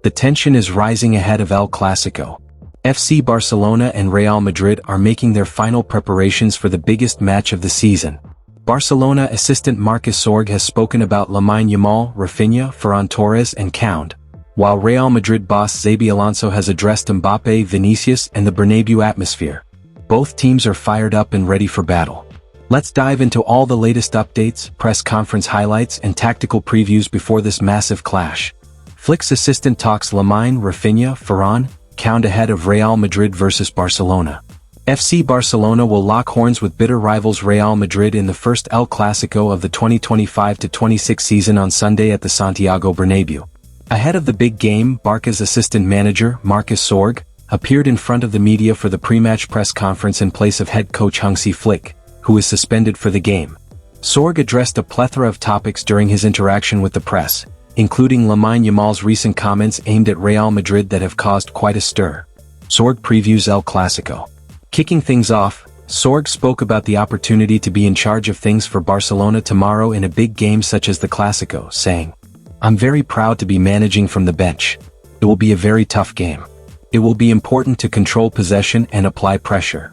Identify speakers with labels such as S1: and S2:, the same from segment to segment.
S1: The tension is rising ahead of El Clásico. FC Barcelona and Real Madrid are making their final preparations for the biggest match of the season. Barcelona assistant Marcus Sorg has spoken about Lamine Yamal, Raphinha, Ferran Torres and Kounde, while Real Madrid boss Xabi Alonso has addressed Mbappé, Vinicius and the Bernabeu atmosphere. Both teams are fired up and ready for battle. Let's dive into all the latest updates, press conference highlights and tactical previews before this massive clash. Flick's assistant talks Lamine, Raphinha, Ferran, Kounde ahead of Real Madrid versus Barcelona. FC Barcelona will lock horns with bitter rivals Real Madrid in the first El Clásico of the 2025-26 season on Sunday at the Santiago Bernabeu. Ahead of the big game, Barca's assistant manager, Marcus Sorg, appeared in front of the media for the pre-match press conference in place of head coach Hansi Flick, who is suspended for the game. Sorg addressed a plethora of topics during his interaction with the press, including Lamine Yamal's recent comments aimed at Real Madrid that have caused quite a stir. Sorg previews El Clásico. Kicking things off, Sorg spoke about the opportunity to be in charge of things for Barcelona tomorrow in a big game such as the Clásico, saying, "I'm very proud to be managing from the bench. It will be a very tough game. It will be important to control possession and apply pressure."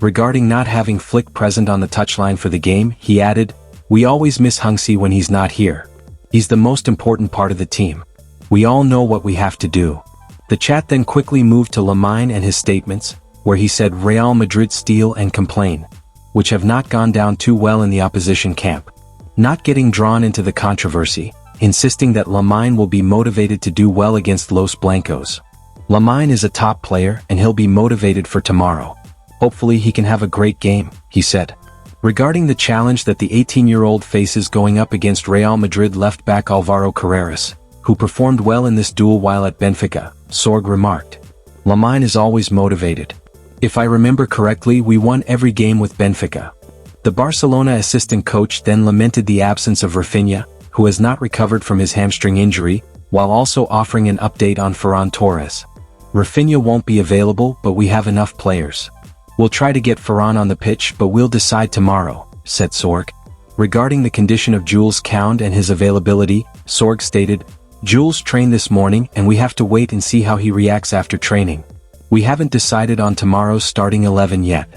S1: Regarding not having Flick present on the touchline for the game, he added, "We always miss Hansi when he's not here. He's the most important part of the team. We all know what we have to do." The chat then quickly moved to Lamine and his statements, where he said Real Madrid steal and complain, which have not gone down too well in the opposition camp. Not getting drawn into the controversy, insisting that Lamine will be motivated to do well against Los Blancos. Lamine is a top player and he'll be motivated for tomorrow. Hopefully he can have a great game, he said. Regarding the challenge that the 18-year-old faces going up against Real Madrid left-back Álvaro Carreras, who performed well in this duel while at Benfica, Sorg remarked, "Lamine is always motivated. If I remember correctly, we won every game with Benfica." The Barcelona assistant coach then lamented the absence of Raphinha, who has not recovered from his hamstring injury, while also offering an update on Ferran Torres. "Raphinha won't be available, but we have enough players. We'll try to get Ferran on the pitch, but we'll decide tomorrow," said Sorg. Regarding the condition of Jules Kounde and his availability, Sorg stated, "Jules trained this morning and we have to wait and see how he reacts after training. We haven't decided on tomorrow's starting 11 yet."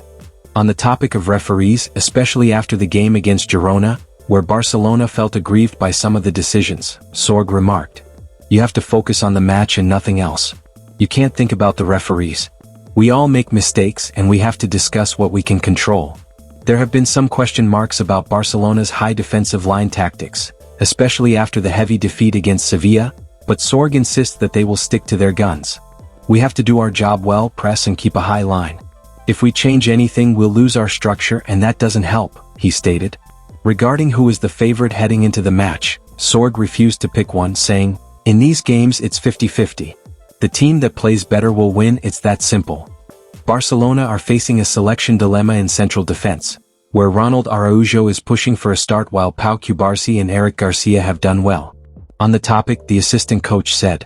S1: On the topic of referees, especially after the game against Girona, where Barcelona felt aggrieved by some of the decisions, Sorg remarked, "You have to focus on the match and nothing else. You can't think about the referees. We all make mistakes and we have to discuss what we can control." There have been some question marks about Barcelona's high defensive line tactics, especially after the heavy defeat against Sevilla, but Sorg insists that they will stick to their guns. "We have to do our job well, press and keep a high line. If we change anything we'll lose our structure and that doesn't help," he stated. Regarding who is the favorite heading into the match, Sorg refused to pick one, saying, "In these games it's 50-50. The team that plays better will win, it's that simple." Barcelona are facing a selection dilemma in central defense, where Ronald Araujo is pushing for a start while Pau Cubarsí and Eric Garcia have done well. On the topic, the assistant coach said,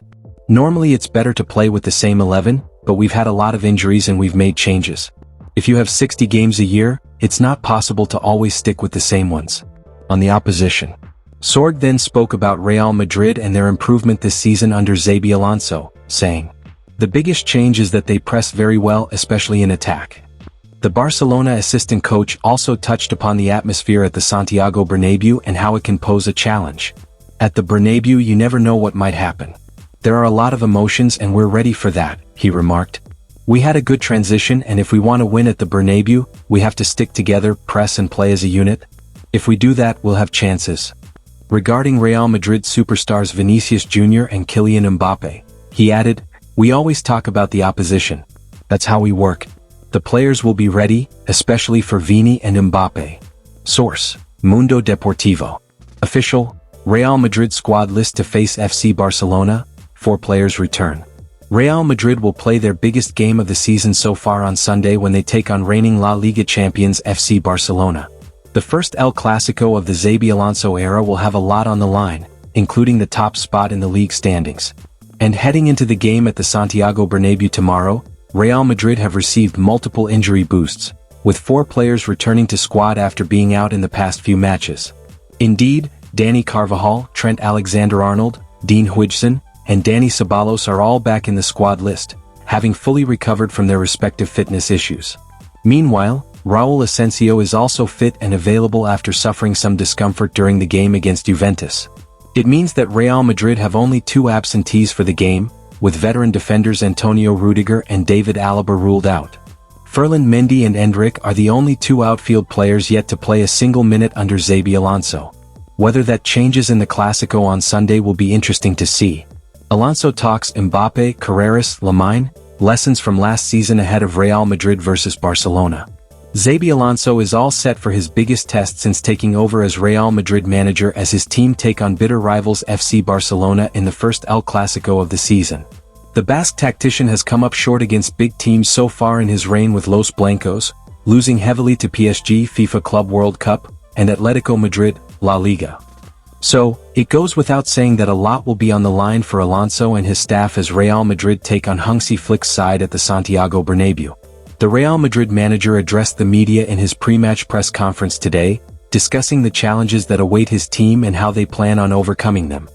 S1: "Normally it's better to play with the same 11, but we've had a lot of injuries and we've made changes. If you have 60 games a year, it's not possible to always stick with the same ones." On the opposition, Sorg then spoke about Real Madrid and their improvement this season under Xabi Alonso, saying, "The biggest change is that they press very well, especially in attack." The Barcelona assistant coach also touched upon the atmosphere at the Santiago Bernabeu and how it can pose a challenge. "At the Bernabeu you never know what might happen. There are a lot of emotions and we're ready for that," he remarked. "We had a good transition and if we want to win at the Bernabeu, we have to stick together, press and play as a unit. If we do that, we'll have chances." Regarding Real Madrid superstars Vinicius Jr. and Kylian Mbappé, he added, "We always talk about the opposition. That's how we work. The players will be ready, especially for Vini and Mbappé." Source: Mundo Deportivo. Official: Real Madrid squad list to face FC Barcelona, 4 players return. Real Madrid will play their biggest game of the season so far on Sunday when they take on reigning La Liga champions FC Barcelona. The first El Clásico of the Xabi Alonso era will have a lot on the line, including the top spot in the league standings. And heading into the game at the Santiago Bernabeu tomorrow, Real Madrid have received multiple injury boosts, with 4 players returning to squad after being out in the past few matches. Indeed, Dani Carvajal, Trent Alexander-Arnold, Dean Huijsen, and Dani Ceballos are all back in the squad list, having fully recovered from their respective fitness issues. Meanwhile, Raúl Asensio is also fit and available after suffering some discomfort during the game against Juventus. It means that Real Madrid have only 2 absentees for the game, with veteran defenders Antonio Rudiger and David Alaba ruled out. Ferland Mendy and Endrick are the only 2 outfield players yet to play a single minute under Xabi Alonso. Whether that changes in the Clásico on Sunday will be interesting to see. Alonso talks Mbappé, Carreras, Lamine, lessons from last season ahead of Real Madrid versus Barcelona. Xabi Alonso is all set for his biggest test since taking over as Real Madrid manager as his team take on bitter rivals FC Barcelona in the first El Clásico of the season. The Basque tactician has come up short against big teams so far in his reign with Los Blancos, losing heavily to PSG FIFA Club World Cup, and Atletico Madrid, La Liga. So, it goes without saying that a lot will be on the line for Alonso and his staff as Real Madrid take on Hansi Flick's side at the Santiago Bernabéu. The Real Madrid manager addressed the media in his pre-match press conference today, discussing the challenges that await his team and how they plan on overcoming them.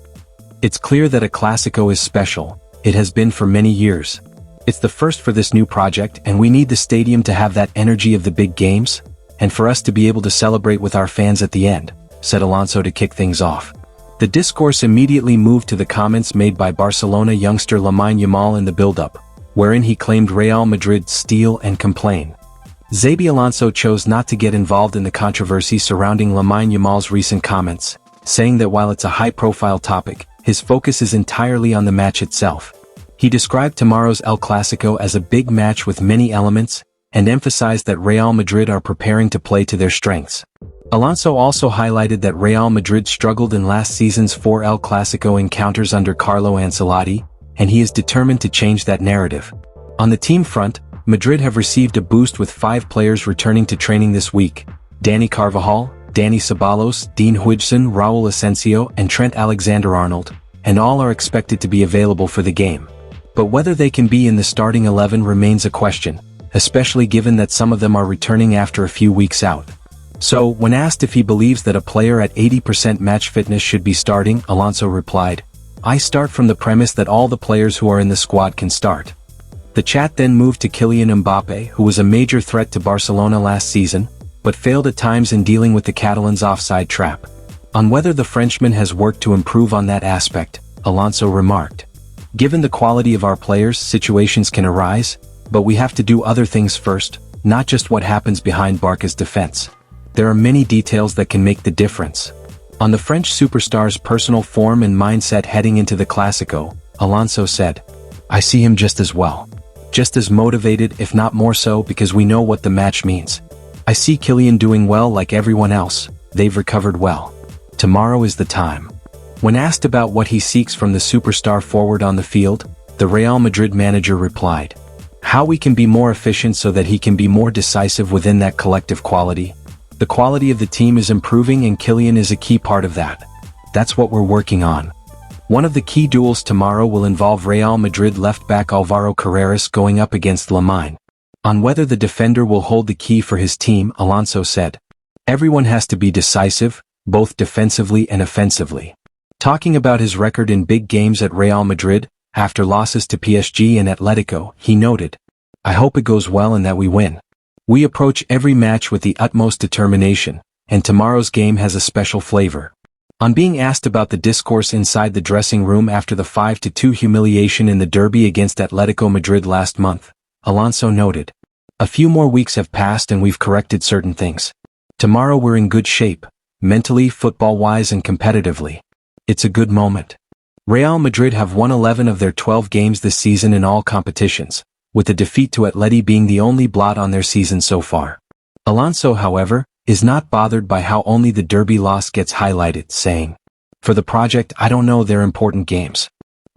S1: It's clear that a Clásico is special. It has been for many years. It's the first for this new project, and we need the stadium to have that energy of the big games, and for us to be able to celebrate with our fans at the end, said Alonso to kick things off. The discourse immediately moved to the comments made by Barcelona youngster Lamine Yamal in the build-up, wherein he claimed Real Madrid steal and complain. Xabi Alonso chose not to get involved in the controversy surrounding Lamine Yamal's recent comments, saying that while it's a high-profile topic, his focus is entirely on the match itself. He described tomorrow's El Clásico as a big match with many elements, and emphasized that Real Madrid are preparing to play to their strengths. Alonso also highlighted that Real Madrid struggled in last season's 4 El Clásico encounters under Carlo Ancelotti, and he is determined to change that narrative. On the team front, Madrid have received a boost with 5 players returning to training this week: Dani Carvajal, Dani Ceballos, Dean Huijsen, Raúl Asensio, and Trent Alexander-Arnold, and all are expected to be available for the game. But whether they can be in the starting 11 remains a question, especially given that some of them are returning after a few weeks out. So, when asked if he believes that a player at 80% match fitness should be starting, Alonso replied, "I start from the premise that all the players who are in the squad can start." The chat then moved to Kylian Mbappé, who was a major threat to Barcelona last season, but failed at times in dealing with the Catalans' offside trap. On whether the Frenchman has worked to improve on that aspect, Alonso remarked, "Given the quality of our players, situations can arise, but we have to do other things first, not just what happens behind Barca's defense. There are many details that can make the difference." On the French superstar's personal form and mindset heading into the Clásico, Alonso said, "I see him just as well. Just as motivated, if not more so, because we know what the match means. I see Kylian doing well like everyone else. They've recovered well. Tomorrow is the time." When asked about what he seeks from the superstar forward on the field, the Real Madrid manager replied, "How we can be more efficient so that he can be more decisive within that collective quality. The quality of the team is improving and Kylian is a key part of that. That's what we're working on." One of the key duels tomorrow will involve Real Madrid left-back Alvaro Carreras going up against Lamine. On whether the defender will hold the key for his team, Alonso said, "Everyone has to be decisive, both defensively and offensively." Talking about his record in big games at Real Madrid, after losses to PSG and Atletico, he noted, "I hope it goes well and that we win. We approach every match with the utmost determination, and tomorrow's game has a special flavor." On being asked about the discourse inside the dressing room after the 5-2 humiliation in the derby against Atletico Madrid last month, Alonso noted, "A few more weeks have passed and we've corrected certain things. Tomorrow we're in good shape, mentally, football-wise and competitively. It's a good moment." Real Madrid have won 11 of their 12 games this season in all competitions, with the defeat to Atleti being the only blot on their season so far. Alonso, however, is not bothered by how only the derby loss gets highlighted, saying, "For the project, I don't know, they're important games.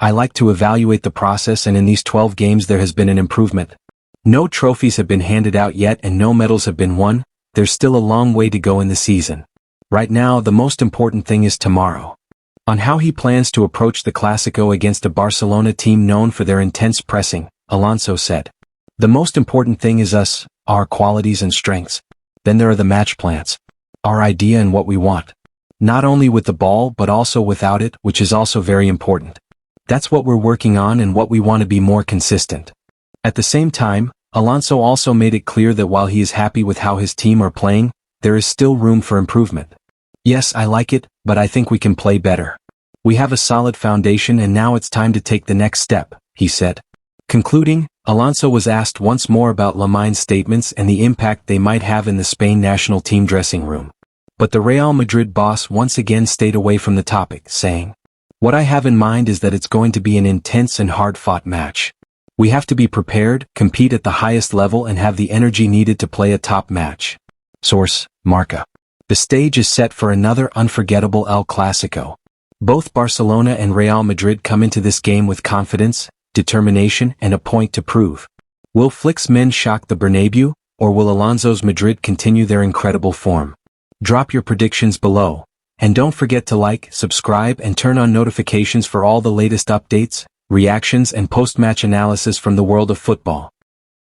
S1: I like to evaluate the process, and in these 12 games there has been an improvement. No trophies have been handed out yet and no medals have been won. There's still a long way to go in the season. Right now the most important thing is tomorrow." On how he plans to approach the Clásico against a Barcelona team known for their intense pressing, Alonso said, "The most important thing is us, our qualities and strengths. Then there are the match plans. Our idea and what we want. Not only with the ball but also without it, which is also very important. That's what we're working on and what we want to be more consistent. At the same time, Alonso also made it clear that while he is happy with how his team are playing, there is still room for improvement. Yes, I like it, but I think we can play better. We have a solid foundation and now it's time to take the next step, he said. Concluding, Alonso was asked once more about Lamine's statements and the impact they might have in the Spain national team dressing room. But the Real Madrid boss once again stayed away from the topic, saying, "What I have in mind is that it's going to be an intense and hard-fought match. We have to be prepared, compete at the highest level and have the energy needed to play a top match." Source, Marca. The stage is set for another unforgettable El Clásico. Both Barcelona and Real Madrid come into this game with confidence, determination and a point to prove. Will Flick's men shock the Bernabeu, or will Alonso's Madrid continue their incredible form? Drop your predictions below. And don't forget to like, subscribe and turn on notifications for all the latest updates, reactions and post-match analysis from the world of football.